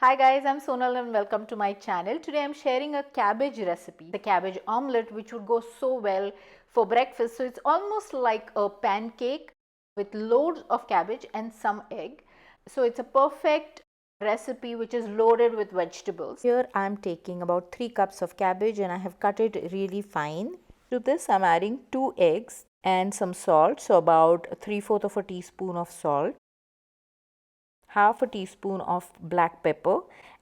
Hi guys, I'm Sonal and welcome to my channel. Today I'm sharing a cabbage recipe, the cabbage omelette, which would go so well for breakfast. So it's almost like a pancake with loads of cabbage and some egg. So it's a perfect recipe which is loaded with vegetables. Here I'm taking about 3 cups of cabbage and I have cut it really fine. To this I'm adding 2 eggs and some salt, so about 3/4 of a teaspoon of salt, half a teaspoon of black pepper,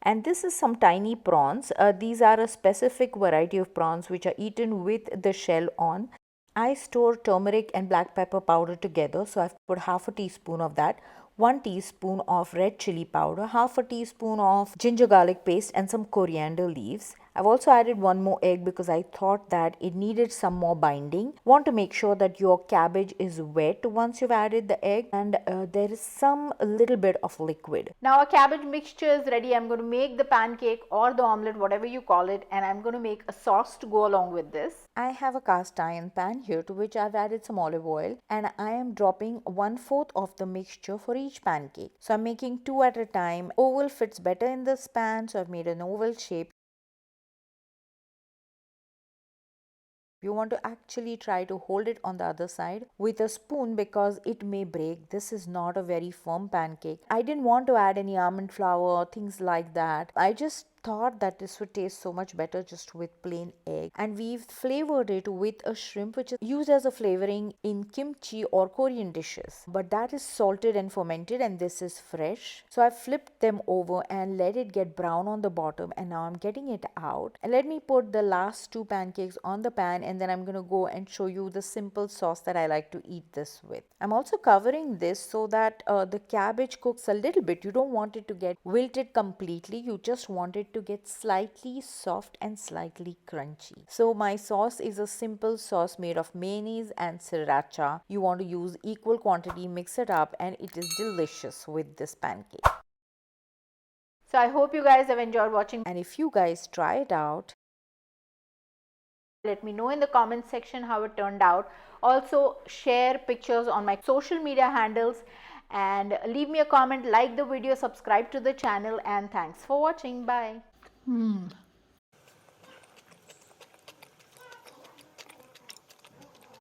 and this is some tiny prawns. These are a specific variety of prawns which are eaten with the shell on. I store turmeric and black pepper powder together, so I've put half a teaspoon of that, 1 teaspoon of red chili powder, half a teaspoon of ginger garlic paste, and some coriander leaves. I've also added one more egg because I thought that it needed some more binding. Want to make sure that your cabbage is wet once you've added the egg, and there is some little bit of liquid. Now our cabbage mixture is ready. I'm going to make the pancake or the omelette, whatever you call it, and I'm going to make a sauce to go along with this. I have a cast iron pan here to which I've added some olive oil, and I am dropping 1/4 of the mixture for each pancake. So I'm making 2 at a time. Oval fits better in this pan, so I've made an oval shape. You want to actually try to hold it on the other side with a spoon because it may break. This is not a very firm pancake. I didn't want to add any almond flour or things like that. I just thought that this would taste so much better just with plain egg, and we've flavored it with a shrimp which is used as a flavoring in kimchi or Korean dishes, but that is salted and fermented and this is fresh. So I flipped them over and let it get brown on the bottom, and now I'm getting it out. And let me put the last 2 pancakes on the pan, and then I'm going to go and show you the simple sauce that I like to eat this with. I'm also covering this so that the cabbage cooks a little bit. You don't want it to get wilted completely, you just want it to get slightly soft and slightly crunchy. So my sauce is a simple sauce made of mayonnaise and sriracha. You want to use equal quantity, mix it up, and it is delicious with this pancake. So I hope you guys have enjoyed watching, and if you guys try it out, let me know in the comment section how it turned out. Also share pictures on my social media handles and leave me a comment, like the video, subscribe to the channel, and thanks for watching. Bye.